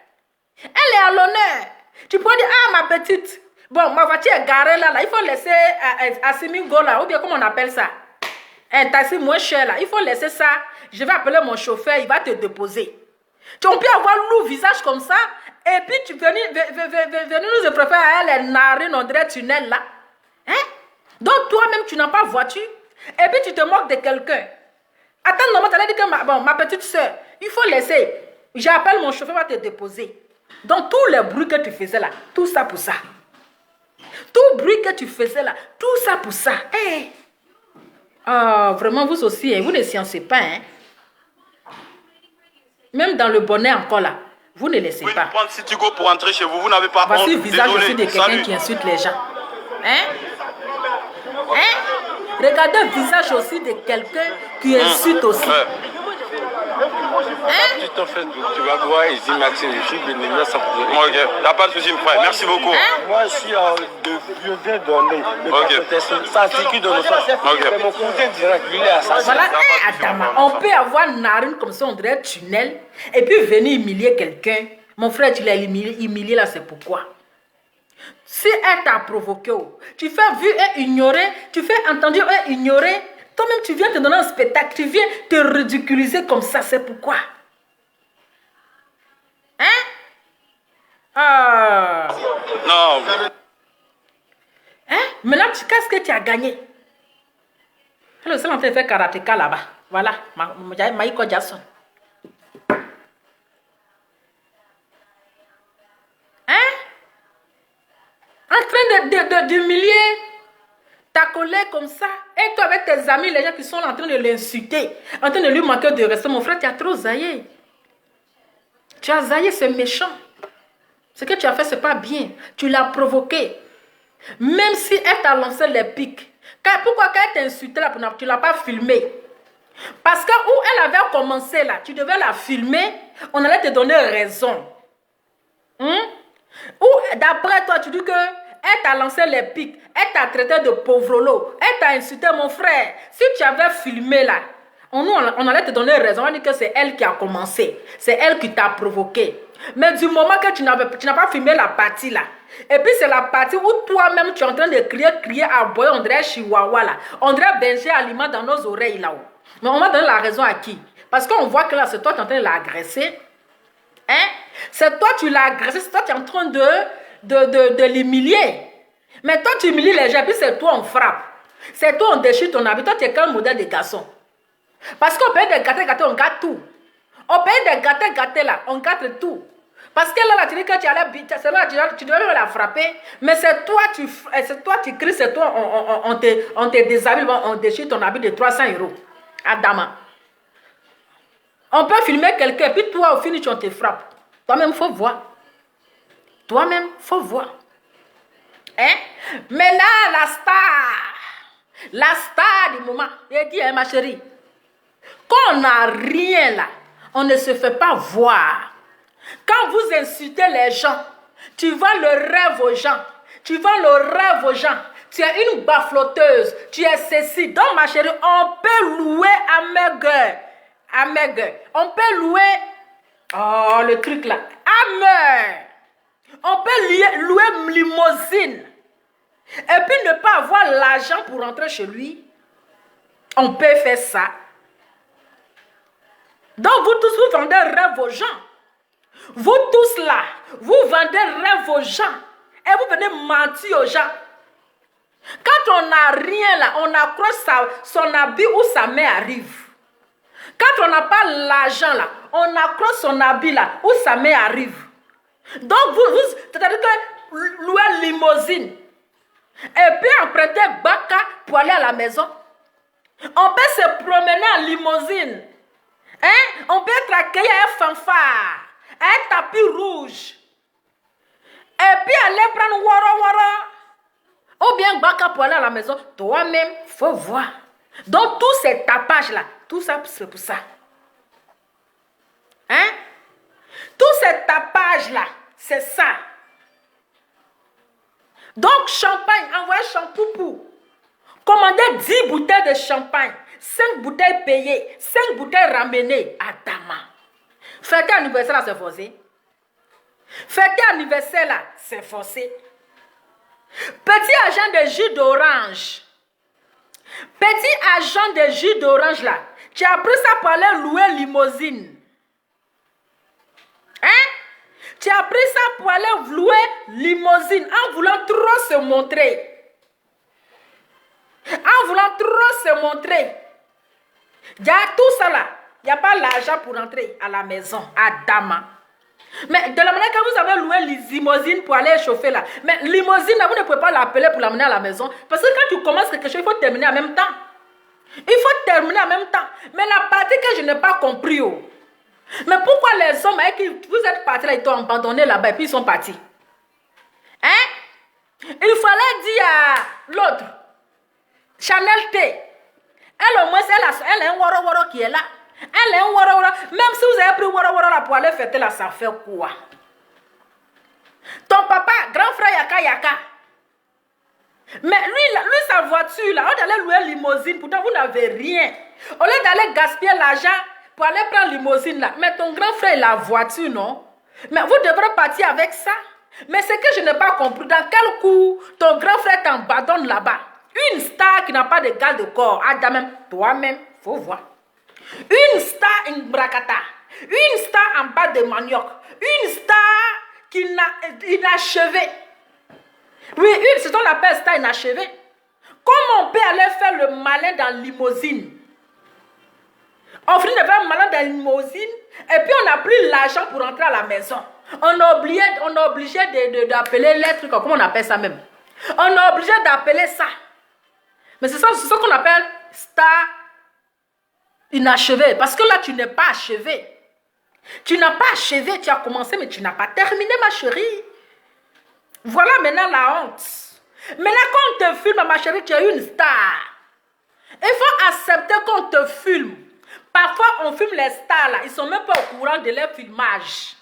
Elle est à l'honneur. Tu peux dire, ah ma petite, bon, ma voiture est garée là, il faut laisser Assimigo là, ou bien comment on appelle ça? Un taxi moins cher là, il faut laisser ça. Je vais appeler mon chauffeur, il va te déposer. Tu peux avoir le visage comme ça, et puis tu venir nous préférer à elle, les narines, on dirait tunnel là. Hein? Donc toi-même, tu n'as pas voiture, et puis tu te moques de quelqu'un. Attends, non, tu as dit que ma petite soeur, il faut laisser. J'appelle mon chauffeur, il va te déposer. Donc tous les bruits que tu faisais là, tout ça pour ça. Tout bruit que tu faisais là, tout ça pour ça. Hey. Oh, vraiment, vous aussi, hein, vous ne sciencez pas. Hein? Même dans le bonnet encore là, vous ne laissez pas. Vous prendre Citigo pour entrer chez vous, vous n'avez pas honte. Voici le visage Désolé. aussi de quelqu'un qui insulte les gens. Hein? Hein? Regardez le visage aussi de quelqu'un qui insulte aussi. Ouais. Tu t'en fais, tu vas voir ici Maxime, je suis béni, ça pour ok, t'as pas de soucis, frère, merci beaucoup. Moi, je suis je viens donner. Ça circule dans le sens. C'est mon cousin direct, il est assassin. Voilà, Adama, on peut avoir une narine comme ça, on dirait tunnel, et puis venir humilier quelqu'un. Mon frère, tu l'as humilié là, c'est pourquoi. Si elle t'a provoqué, tu fais vu et ignorer, tu fais entendu et ignorer, toi-même tu viens te donner un spectacle, tu viens te ridiculiser comme ça, c'est pourquoi. Hein? Ah. Non. Hein? Maintenant, qu'est-ce que tu as gagné? Le seul en train de faire karatéka là-bas. Voilà, Michael Jackson. Hein? En train d'humilier ta collègue comme ça. Et toi avec tes amis, les gens qui sont là en train de l'insulter, en train de lui manquer de respect. Mon frère, tu as trop zaillé. Tu as zaillé, c'est méchant. Ce que tu as fait, c'est pas bien. Tu l'as provoqué. Même si elle t'a lancé les pics. Pourquoi quand elle t'a insulté là, tu ne l'as pas filmé? Parce que où elle avait commencé là, tu devais la filmer, on allait te donner raison. Ou d'après toi, tu dis que elle t'a lancé les pics, elle t'a traité de pauvrolo, elle t'a insulté mon frère. Si tu avais filmé là, on allait te donner raison. On dit que c'est elle qui a commencé, c'est elle qui t'a provoqué. Mais du moment que tu n'as pas filmé la partie là, et puis c'est la partie où toi-même tu es en train de crier à boy, on dirait chihuahua là, on dirait berger aliment dans nos oreilles là-haut. Mais on va donner la raison à qui? Parce qu'on voit que là c'est toi qui es en train de l'agresser. Hein? C'est toi tu l'as agressé, c'est toi qui es en train de l'humilier. Mais toi tu humilies les gens, puis c'est toi on frappe. C'est toi on déchire ton habit, toi tu es quel modèle de garçon? Parce qu'on paye des gâtés, on gâte tout. On paye des gâtés là, on gâte tout. Parce que là, tu dis que tu allais, tu devais la frapper, mais c'est toi, tu cries, c'est toi, on te déshabille, on déchire ton habit de 300 €. Adama. On peut filmer quelqu'un, puis toi, au finish, on te frappe. Toi-même, il faut voir. Toi-même, il faut voir. Hein? Mais là, la star du moment, il dit, hein, ma chérie, quand on n'a rien là, on ne se fait pas voir. Quand vous insultez les gens, tu vends le rêve aux gens. Tu vends le rêve aux gens. Tu es une bafloteuse. Tu es ceci. Donc, ma chérie, on peut louer Ameg. On peut louer... Oh, le truc là. Amer. On peut louer limousine. Et puis ne pas avoir l'argent pour rentrer chez lui. On peut faire ça. Donc, vous tous, vous vendez rêve aux gens. Vous tous là, vous vendez rêve aux gens. Et vous venez mentir aux gens. Quand on n'a rien là, on accroche son habit où sa mère arrive. Quand on n'a pas l'argent là, on accroche son habit là où sa mère arrive. Donc c'est-à-dire que louer limousine. Et puis emprunter Baka pour aller à la maison. On peut se promener en limousine. Hein? On peut être accueilli à un fanfare. Un tapis rouge. Et puis aller prendre wara. Ou bien Baka pour aller à la maison. Toi-même, il faut voir. Donc tous ces tapages là, tout ça c'est pour ça. Hein? Tous ces tapages là, c'est ça. Donc champagne, envoyez champoupou. Commandez 10 bouteilles de champagne. 5 bouteilles payées. 5 bouteilles ramenées à Dama. Fêter anniversaire là, c'est forcé. Fêter anniversaire là, c'est forcé. Petit agent de jus d'orange. Petit agent de jus d'orange là. Tu as pris ça pour aller louer limousine. Hein? Tu as pris ça pour aller louer limousine en voulant trop se montrer. En voulant trop se montrer. Il y a tout ça là. Il n'y a pas l'argent pour rentrer à la maison, à Dama. Mais de la manière que vous avez loué les limousines pour aller chauffer là. Mais limousine, là, vous ne pouvez pas l'appeler pour l'amener à la maison. Parce que quand tu commences quelque chose, il faut terminer en même temps. Il faut terminer en même temps. Mais la partie que je n'ai pas compris. Oh. Mais pourquoi les hommes, vous êtes partis là, ils t'ont abandonné là-bas et puis ils sont partis. Hein? Il fallait dire à l'autre, Chanel T. Elle au moins, elle a un woro qui est là. Elle est un wara. Même si vous avez pris wara là pour aller fêter là, ça fait quoi? Ton papa, grand frère Yaka. Mais lui, sa voiture là, on allait louer limousine, pourtant vous n'avez rien. Au lieu d'aller gaspiller l'argent pour aller prendre limousine là, mais ton grand frère la voiture, non? Mais vous devrez partir avec ça. Mais ce que je n'ai pas compris, dans quel coup ton grand frère t'abandonne là-bas? Une star qui n'a pas de garde de corps, toi-même, faut voir. Une star en bracata, une star en bas de manioc, une star qui n'a inachevée. Oui, c'est ce qu'on appelle star inachevée. Comment on peut aller faire le malin dans la limousine? Offrir de faire le malin dans la limousine et puis on n'a plus l'argent pour rentrer à la maison. On est obligé d'appeler les trucs, comment on appelle ça même? On est obligé d'appeler ça. Mais c'est ça qu'on appelle star inachevé. Parce que là, tu n'es pas achevé. Tu n'as pas achevé, tu as commencé, mais tu n'as pas terminé, ma chérie. Voilà maintenant la honte. Maintenant, quand on te filme, ma chérie, tu es une star. Il faut accepter qu'on te filme. Parfois, on filme les stars là. Ils ne sont même pas au courant de leur filmage.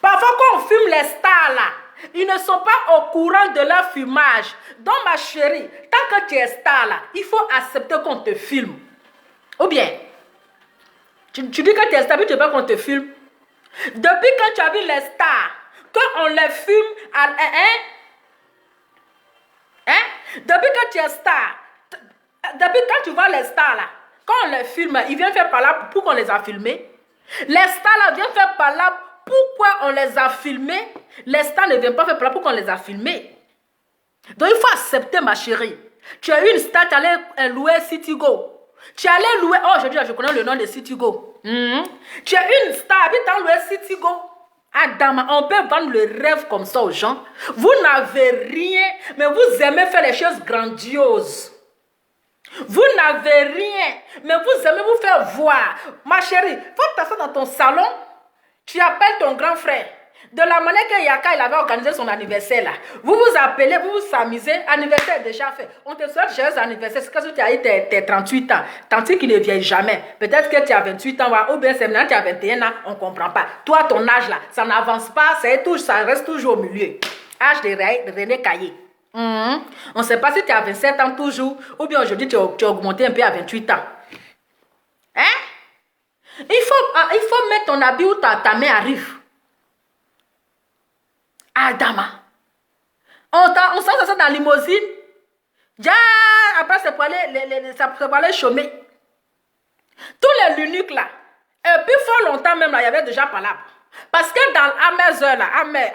Parfois, quand on filme les stars là, ils ne sont pas au courant de leur filmage. Donc, ma chérie, tant que tu es star là, il faut accepter qu'on te filme. Ou bien, tu dis que tu es star, puis tu veux pas qu'on te filme. Depuis que tu as vu les stars, quand on les filme, depuis que tu es star, depuis quand tu vois les stars là, quand on les filme, ils viennent faire par là pour qu'on les a filmés. Les stars là viennent faire par là. Pourquoi on les a filmés? Les stars ne viennent pas faire par là pour qu'on les a filmés. Donc il faut accepter, ma chérie. Tu as une star, tu allais louer Citigo. Tu allais louer, oh je connais le nom de Citigo. Tu as une star, puis tu as loué Citigo. Adam, on peut vendre le rêve comme ça aux gens. Vous n'avez rien, mais vous aimez faire les choses grandioses. Vous n'avez rien, mais vous aimez vous faire voir. Ma chérie, faut t'asseoir dans ton salon. Tu appelles ton grand frère. De la manière que Yaka il avait organisé son anniversaire là. Vous vous appelez, vous vous amusez. Anniversaire déjà fait. On te souhaite joyeux anniversaire. C'est que tu as eu tes 38 ans. Tantine qui ne vient jamais. Peut-être que tu as 28 ans ou bien c'est maintenant tu as 21 ans. On ne comprend pas. Toi, ton âge là, ça n'avance pas. Ça reste toujours au milieu. Âge de René Caillé. On ne sait pas si tu as 27 ans toujours. Ou bien aujourd'hui tu as augmenté un peu à 28 ans. Hein? Il faut mettre ton habit où ta main arrive. Adama. On sent ça dans la limousine. Ja, après, c'est pour aller chômer. Tous les l'unique là. Et puis, fort longtemps même là, il y avait déjà pas là. Parce que dans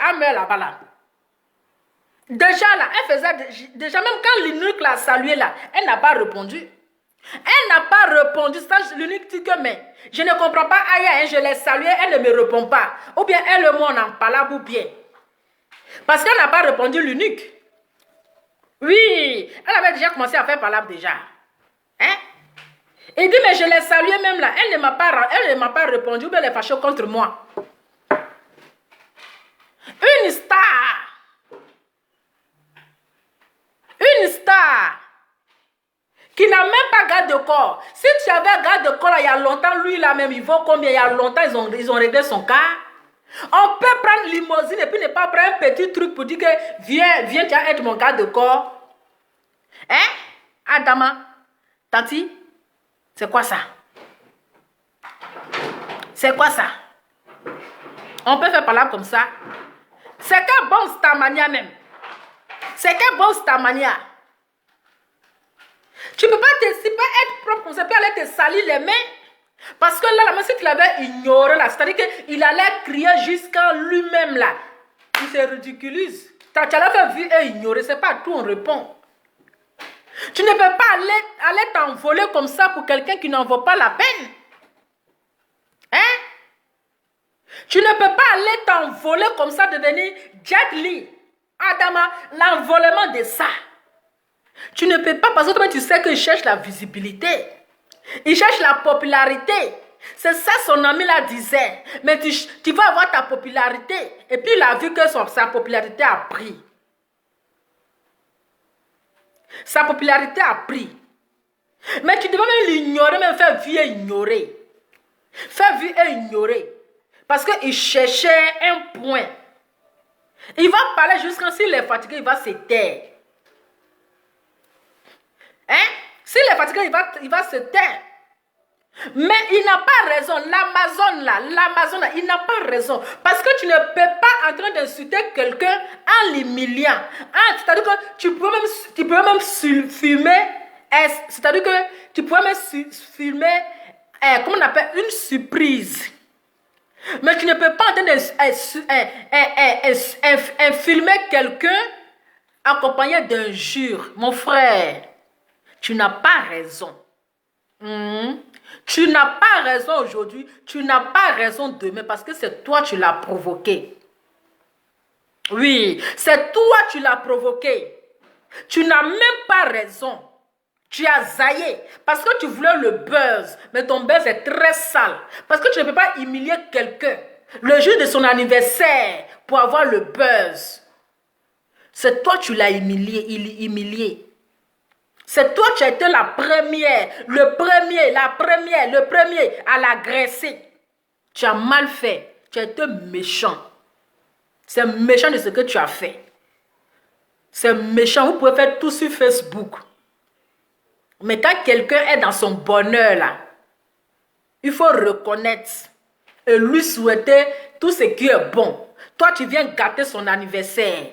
Amer là-bas là. Déjà là, elle faisait. Déjà même quand l'unique l'a salué là, elle n'a pas répondu. Elle n'a pas répondu. Ça, l'unique dit que, mais je ne comprends pas. Aïe, je l'ai saluée, elle ne me répond pas. Ou bien elle et moi, on en parle ou bien. Parce qu'elle n'a pas répondu l'unique. Oui, elle avait déjà commencé à faire parler déjà. Hein? Il dit, mais je l'ai saluée même là. Elle ne m'a pas répondu, ou bien elle est fâchée contre moi. Une star. Une star. Qui n'a même pas garde de corps. Si tu avais garde de corps là, il y a longtemps, lui là même, il vaut combien? Il y a longtemps, ils ont réglé son cas. On peut prendre limousine et puis ne pas prendre un petit truc pour dire que viens, tu vas être mon garde de corps. Hein? Adama, Tanti, c'est quoi ça? C'est quoi ça? On peut faire parler comme ça. C'est qu'un bon stamania même. C'est qu'un bon stamania. Tu ne peux pas être propre comme ça, puis aller te salir les mains. Parce que là, la si tu l'avais ignoré, là, c'est-à-dire qu'il allait crier jusqu'à lui-même, là. Il se ridiculise. Tu l'as fait vu et ignorer, c'est pas à tout on répond. Tu ne peux pas aller t'envoler comme ça pour quelqu'un qui n'en vaut pas la peine. Hein? Tu ne peux pas aller t'envoler comme ça, devenir Jet Li. Adama, l'envolement de ça. Tu ne peux pas, parce que toi, tu sais qu'il cherche la visibilité. Il cherche la popularité. C'est ça son ami là disait. Mais tu vas avoir ta popularité. Et puis il a vu que sa popularité a pris. Sa popularité a pris. Mais tu devais même l'ignorer, même faire vie et ignorer. Faire vie et ignorer. Parce qu'il cherchait un point. Il va parler jusqu'à s'il est fatigué, il va se taire. Hein? S'il est fatigué, il va se taire. Mais il n'a pas raison. L'Amazon là, il n'a pas raison. Parce que tu ne peux pas en train d'insulter quelqu'un en l'humiliant. C'est-à-dire que tu peux même filmer. C'est-à-dire que tu peux même filmer, comment on appelle, une surprise. Mais tu ne peux pas en train de filmer quelqu'un accompagné d'injures. Mon frère, tu n'as pas raison. Tu n'as pas raison aujourd'hui, tu n'as pas raison demain parce que c'est toi qui l'as provoqué. Oui, c'est toi qui l'as provoqué. Tu n'as même pas raison. Tu as zaillé parce que tu voulais le buzz, mais ton buzz est très sale. Parce que tu ne peux pas humilier quelqu'un le jour de son anniversaire pour avoir le buzz. C'est toi qui l'as humilié. C'est toi qui as été la première, le premier à l'agresser. Tu as mal fait. Tu as été méchant. C'est méchant de ce que tu as fait. C'est méchant. Vous pouvez faire tout sur Facebook. Mais quand quelqu'un est dans son bonheur là, il faut reconnaître et lui souhaiter tout ce qui est bon. Toi, tu viens gâter son anniversaire.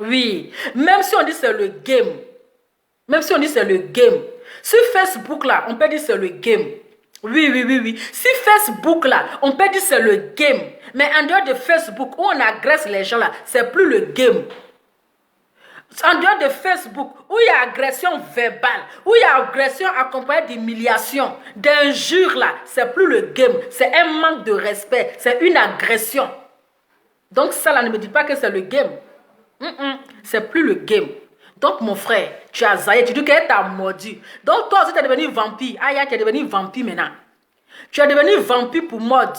Oui. Même si on dit c'est le game. Même si on dit c'est le game. Sur Facebook là, on peut dire c'est le game. Oui. Sur Facebook là, on peut dire c'est le game. Mais en dehors de Facebook, où on agresse les gens là, c'est plus le game. En dehors de Facebook, où il y a agression verbale, où il y a agression accompagnée d'humiliation, d'injures là, c'est plus le game. C'est un manque de respect. C'est une agression. Donc ça là, ne me dis pas que c'est le game. C'est plus le game. Donc, mon frère, tu as zaillé, tu dis qu'elle t'a mordu. Donc, toi aussi, tu es devenu vampire. Aïe, tu es devenu vampire maintenant. Tu es devenu vampire pour mode.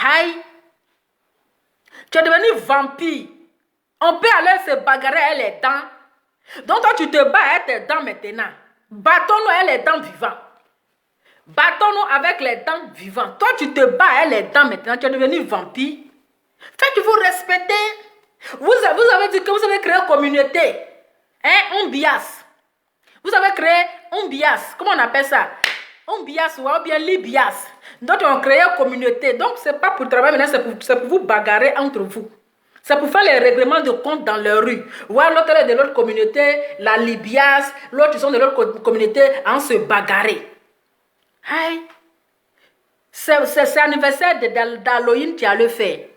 Aïe. Tu es devenu vampire. On peut aller se bagarrer à les dents. Donc, toi, tu te bats avec tes dents maintenant. Battons-nous avec les dents vivantes. Battons-nous avec les dents vivantes. Toi, tu te bats avec les dents maintenant. Tu es devenu vampire. Faites-vous respecter. Vous avez dit que vous avez créé une communauté. Umbias. Vous avez créé Umbias. Comment on appelle ça? Umbias ou bien Libias. Donc, on a créé une communauté. Donc, ce n'est pas pour travailler maintenant, c'est pour vous bagarrer entre vous. C'est pour faire les règlements de compte dans la rue. Ou l'autre est de l'autre communauté, la Libias. L'autre, ils sont de l'autre communauté en se bagarrer. Aïe. C'est l'anniversaire d'Halloween qui a le fait.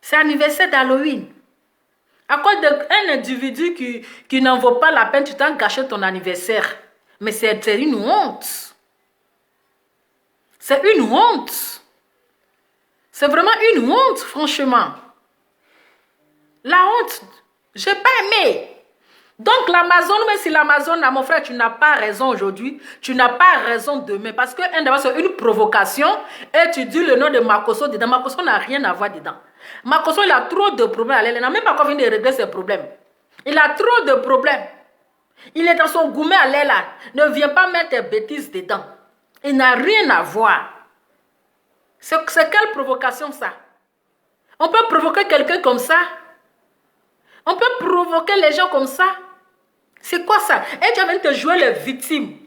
C'est l'anniversaire d'Halloween. À cause d'un individu qui n'en vaut pas la peine, tu t'en gâché ton anniversaire. Mais c'est une honte. C'est une honte. C'est vraiment une honte, franchement. La honte, je n'ai pas aimé. Donc l'Amazon, même si l'Amazon, mon frère, tu n'as pas raison aujourd'hui, tu n'as pas raison demain. Parce que c'est une provocation et tu dis le nom de Makosso dedans. Makosso n'a rien à voir dedans. Makosso, il a trop de problèmes. Il n'a même pas encore fini de régler ses problèmes. Il a trop de problèmes. Il est dans son gourmet à l'air là. Ne viens pas mettre tes bêtises dedans. Il n'a rien à voir. C'est quelle provocation ça? On peut provoquer quelqu'un comme ça? On peut provoquer les gens comme ça? C'est quoi ça? Et tu vas venir te jouer les victimes.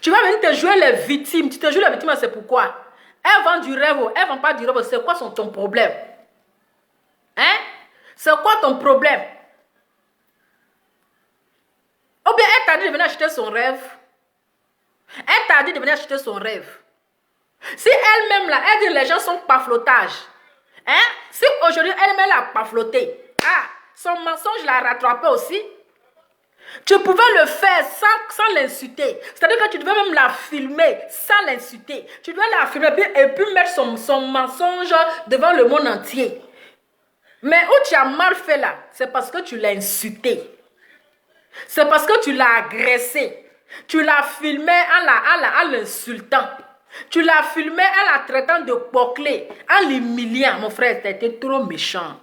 Tu vas venir te jouer les victimes. Tu te joues les victimes, c'est pourquoi? Elles vendent du rêve, elles ne vendent pas du rêve. C'est quoi ton problème? Hein? C'est quoi ton problème? Ou bien elle t'a dit de venir acheter son rêve. Elle t'a dit de venir acheter son rêve. Si elle-même là, elle dit les gens sont pas flottage. Hein? Si aujourd'hui elle-même n'a pas flotté. Son mensonge l'a rattrapé aussi. Tu pouvais le faire sans l'insulter. C'est-à-dire que tu devais même la filmer sans l'insulter. Tu devais la filmer et puis mettre son mensonge devant le monde entier. Mais où tu as mal fait là, c'est parce que tu l'as insulté. C'est parce que tu l'as agressé. Tu l'as filmé en l'insultant. Tu l'as filmé en la traitant de poclé, en l'humiliant. Mon frère, tu as été trop méchant.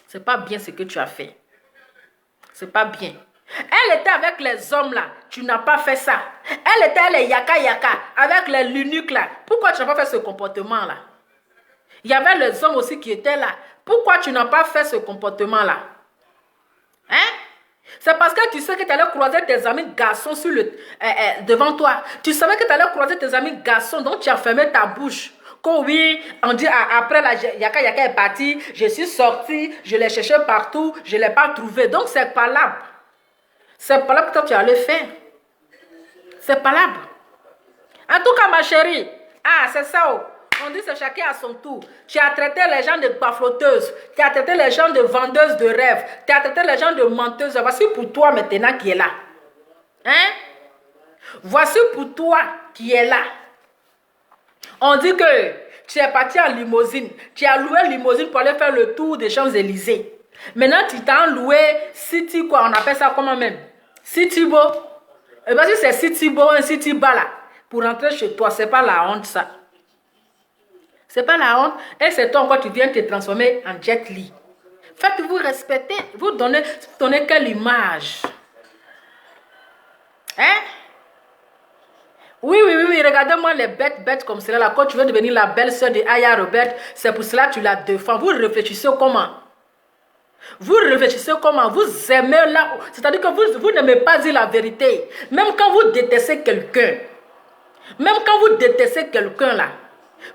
C'est pas bien ce que tu as fait. C'est pas bien. Elle était avec les hommes là. Tu n'as pas fait ça. Elle était les yaka yaka avec les l'eunuque là. Pourquoi tu n'as pas fait ce comportement là? Il y avait les hommes aussi qui étaient là. Pourquoi tu n'as pas fait ce comportement là? Hein? C'est parce que tu sais que tu allais croiser tes amis garçons sur devant toi. Tu savais que tu allais croiser tes amis garçons, donc tu as fermé ta bouche. Quand oui, on dit après la yaka yaka est partie, je suis sortie, je l'ai cherché partout, je ne l'ai pas trouvé. Donc c'est palable. C'est palable que toi tu allais faire. C'est palable. En tout cas, ma chérie, c'est ça. On dit que chacun à son tour. Tu as traité les gens de bafloteuses. Tu as traité les gens de vendeuses de rêves. Tu as traité les gens de menteuses. Voici pour toi maintenant qui est là. Hein? Voici pour toi qui est là. On dit que tu es parti en limousine. Tu as loué limousine pour aller faire le tour des Champs-Élysées. Maintenant, tu t'as loué City, quoi. On appelle ça comment même? City-Bo. Et bien, si c'est City-Bo, un City-Ba là, pour rentrer chez toi, c'est pas la honte, ça. C'est pas la honte. Et c'est toi encore, tu viens te transformer en Jet Li. Faites-vous respecter. Vous donnez quelle image? Hein? Oui, regardez-moi les bêtes comme cela. Là, quand tu veux devenir la belle-sœur de Aya Robert, c'est pour cela que tu la défends. Vous réfléchissez comment? Vous réfléchissez comment? Vous aimez là. C'est-à-dire que vous n'aimez pas dire la vérité. Même quand vous détestez quelqu'un. Même quand vous détestez quelqu'un là.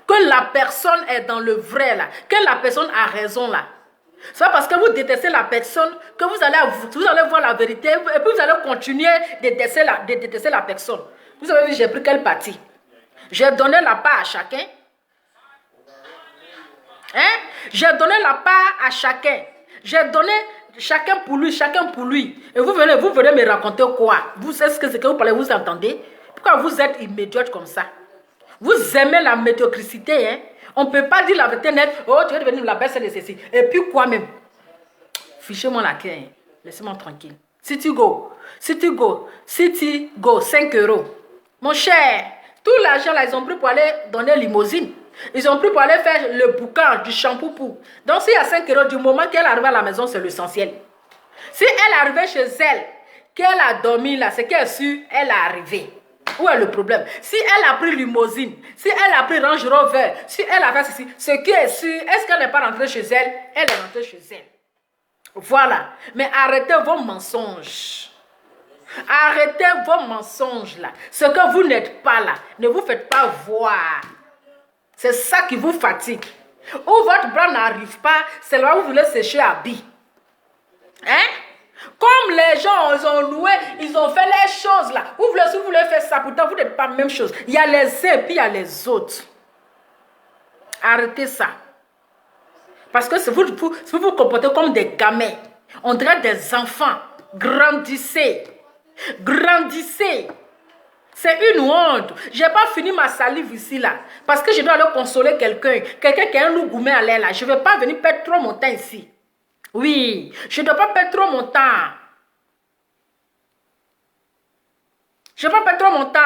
Que la personne est dans le vrai là. Que la personne a raison là. C'est pas parce que vous détestez la personne que vous allez voir la vérité et puis vous allez continuer de détester la personne. Vous avez vu, j'ai pris quel parti? J'ai donné la part à chacun. Hein? J'ai donné la part à chacun. J'ai donné chacun pour lui. Et vous venez me raconter quoi? Vous savez ce que vous parlez, vous entendez? Pourquoi vous êtes immédiate comme ça? Vous aimez la médiocrité, hein? On ne peut pas dire la vérité nette. Oh, tu veux devenir la belle de ceci. Et puis quoi même? Fichez-moi la clé. Hein? Laissez-moi tranquille. City Go, 5 €. Mon cher, tout l'argent là, ils ont pris pour aller donner limousine. Ils ont pris pour aller faire le boucan, du shampoing pour. Donc s'il y a 5 € du moment qu'elle arrive à la maison, c'est l'essentiel. Si elle est arrivée chez elle, qu'elle a dormi là, c'est qu'elle est sûre, elle est arrivée. Où est le problème? Si elle a pris limousine, si elle a pris Range Rover, si elle a fait ceci, ce qui est sûr, est-ce qu'elle n'est pas rentrée chez elle? Elle est rentrée chez elle. Voilà. Mais arrêtez vos mensonges. Arrêtez vos mensonges là. Ce que vous n'êtes pas là, ne vous faites pas voir. C'est ça qui vous fatigue. Où votre bras n'arrive pas, c'est là où vous voulez sécher à billes. Hein? Comme les gens, ils ont loué, ils ont fait les choses là. Vous voulez faire ça, pourtant vous n'êtes pas la même chose. Il y a les uns et puis il y a les autres. Arrêtez ça. Parce que vous vous comportez comme des gamins. On dirait des enfants. Grandissez. Grandissez. C'est une honte. Je n'ai pas fini ma salive ici là. Parce que je dois aller consoler quelqu'un. Quelqu'un qui a un loup gourmet à l'air là. Je ne vais pas venir perdre trop mon temps ici. Oui, je ne dois pas perdre trop mon temps. Je ne dois pas perdre trop mon temps.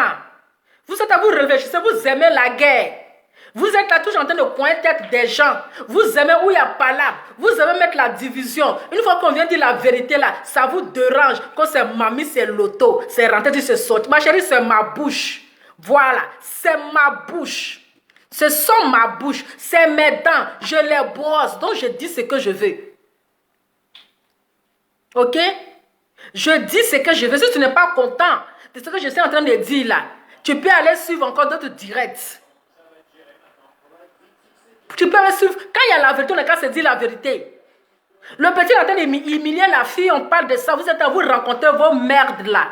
Vous êtes à vous réfléchir, vous aimez la guerre. Vous êtes là toujours en train de pointer tête des gens. Vous aimez où il y a palabre. Vous aimez mettre la division. Une fois qu'on vient dire la vérité là, ça vous dérange. Quand c'est mamie, c'est l'auto. C'est rentré, c'est sorti. Ma chérie, c'est ma bouche. Voilà, c'est ma bouche. Ce sont ma bouche. C'est mes dents. Je les brosse. Donc je dis ce que je veux. Ok? Je dis ce que je veux. Si tu n'es pas content de ce que je suis en train de dire là, tu peux aller suivre encore d'autres directs. Tu peux aller suivre. Quand il y a la vérité, on est qu'à se dire la vérité. Le petit est en train d'humilier la fille, on parle de ça. Vous êtes à vous rencontrer vos merdes là.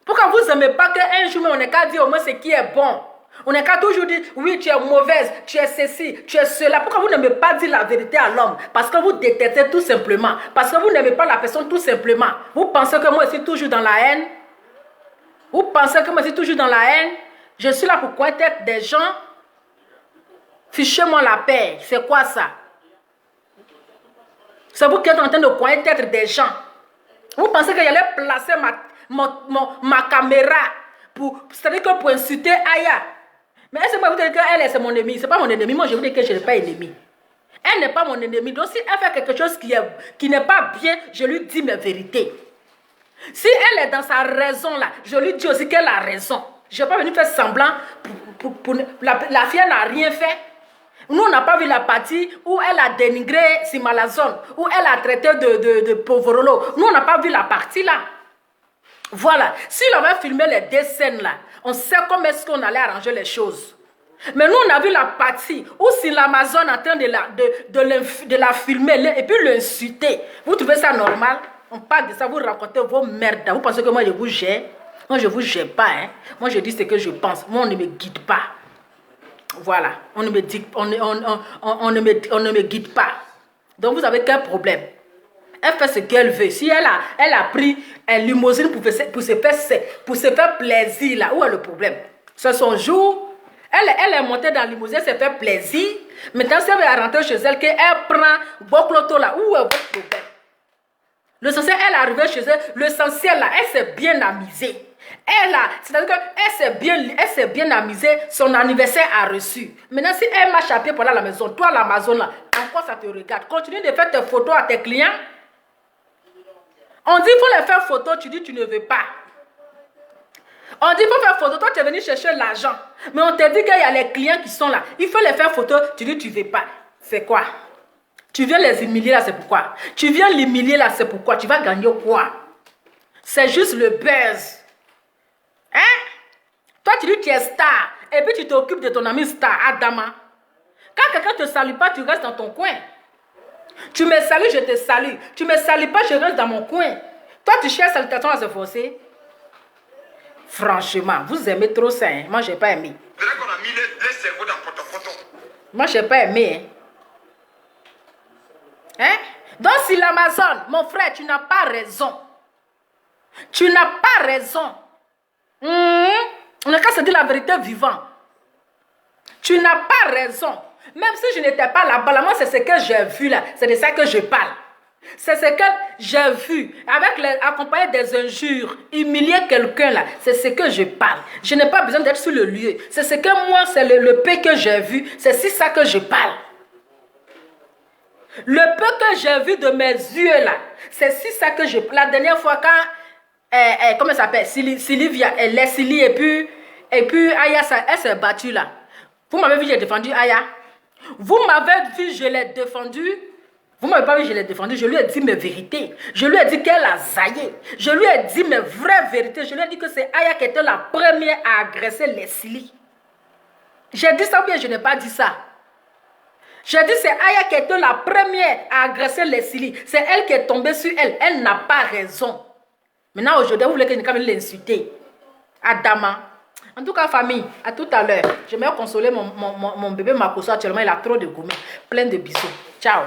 Pourquoi vous n'aimez pas qu'un jour, on est qu'à dire au moins ce qui est bon? On est qu'à toujours dire, oui, tu es mauvaise, tu es ceci, tu es cela. Pourquoi vous n'aimez pas dire la vérité à l'homme? Parce que vous détestez tout simplement. Parce que vous n'aimez pas la personne tout simplement. Vous pensez que moi, je suis toujours dans la haine? Vous pensez que moi, je suis toujours dans la haine? Je suis là pour pointer des gens. Fichez-moi la paix. C'est quoi ça? C'est vous qui êtes en train de pointer des gens. Vous pensez que j'allais placer ma caméra c'est-à-dire que pour insulter Aya? Mais est-ce que vous dites qu'elle c'est mon ennemi? Ce n'est pas mon ennemi. Moi, je vous dis que je n'ai pas ennemi. Elle n'est pas mon ennemie. Donc, si elle fait quelque chose qui n'est pas bien, je lui dis mes vérités. Si elle est dans sa raison là, je lui dis aussi qu'elle a raison. Je ne vais pas venir faire semblant. La fille n'a rien fait. Nous, on n'a pas vu la partie où elle a dénigré Simalazone, où elle a traité de Povorolo. Nous, on n'a pas vu la partie là. Voilà. Si on avait filmé les deux scènes là, on sait comment est-ce qu'on allait arranger les choses. Mais nous, on a vu la partie où si l'Amazon est en train de la filmer et puis l'insulter. Vous trouvez ça normal? On parle de ça, vous racontez vos merdes. Vous pensez que moi, je vous gère? Moi, je ne vous gère pas. Hein? Moi, je dis ce que je pense. Moi, on ne me guide pas. Voilà. On ne me guide pas. Donc, vous avez quel problème? Elle fait ce qu'elle veut. Si elle a pris un limousine pour se faire plaisir, là, où est le problème? C'est son jour. Elle est montée dans la limousine, elle s'est fait plaisir. Maintenant, si elle va rentrer chez elle, qu'elle prend Bokloto là, où est votre problème? L'essentiel, elle est arrivée chez elle. L'essentiel là, elle s'est bien amusée. C'est-à-dire qu'elle s'est bien amusée. Son anniversaire a reçu. Maintenant, si elle marche à pied pour aller à la maison, toi, l'Amazon là, encore ça te regarde. Continue de faire tes photos à tes clients. On dit qu'il faut les faire photo, tu dis tu ne veux pas. On dit qu'il faut faire photo, toi tu es venu chercher l'argent. Mais on te dit qu'il y a les clients qui sont là. Il faut les faire photo, tu dis tu ne veux pas. C'est quoi? Tu viens les humilier là, c'est pourquoi? Tu viens l'humilier là, c'est pourquoi? Tu vas gagner quoi? C'est juste le buzz. Hein? Toi tu dis tu es star. Et puis tu t'occupes de ton ami star, Adama. Quand quelqu'un ne te salue pas, tu restes dans ton coin. Tu me salues, je te salue. Tu me salues pas, je reste dans mon coin. Toi, tu cherches salutation à se forcer. Franchement, vous aimez trop ça. Hein? Moi, je n'ai pas aimé. C'est là qu'on a mis les cerveaux dans poto-poto. Moi, je n'ai pas aimé. Hein? Donc, si l'Amazon, mon frère, tu n'as pas raison. Tu n'as pas raison. On n'a qu'à se dire la vérité vivant. Tu n'as pas raison. Même si je n'étais pas là-bas, moi c'est ce que j'ai vu là. C'est de ça que je parle. C'est ce que j'ai vu. Accompagné des injures, humilier quelqu'un là. C'est ce que je parle. Je n'ai pas besoin d'être sur le lieu. C'est ce que moi, c'est le peu que j'ai vu. C'est si ça que je parle. Le peu que j'ai vu de mes yeux là. C'est si ça que je parle. La dernière fois quand, comment ça s'appelle? Sylvia, Leslie et puis Aya, elle s'est battue là. Vous m'avez vu, j'ai défendu Aya. Vous m'avez vu, je l'ai défendu. Vous ne m'avez pas vu, je l'ai défendu. Je lui ai dit mes vérités. Je lui ai dit qu'elle a zaillé. Je lui ai dit mes vraies vérités. Je lui ai dit que c'est Aya qui était la première à agresser Leslie. J'ai dit ça ou bien je n'ai pas dit ça? J'ai dit c'est Aya qui était la première à agresser Leslie. C'est elle qui est tombée sur elle. Elle n'a pas raison. Maintenant, aujourd'hui, vous voulez que je ne l'insulter. Adama. En tout cas, famille, à tout à l'heure. Je vais consoler mon bébé Makoso actuellement. Il a trop de gourmet. Plein de bisous. Ciao.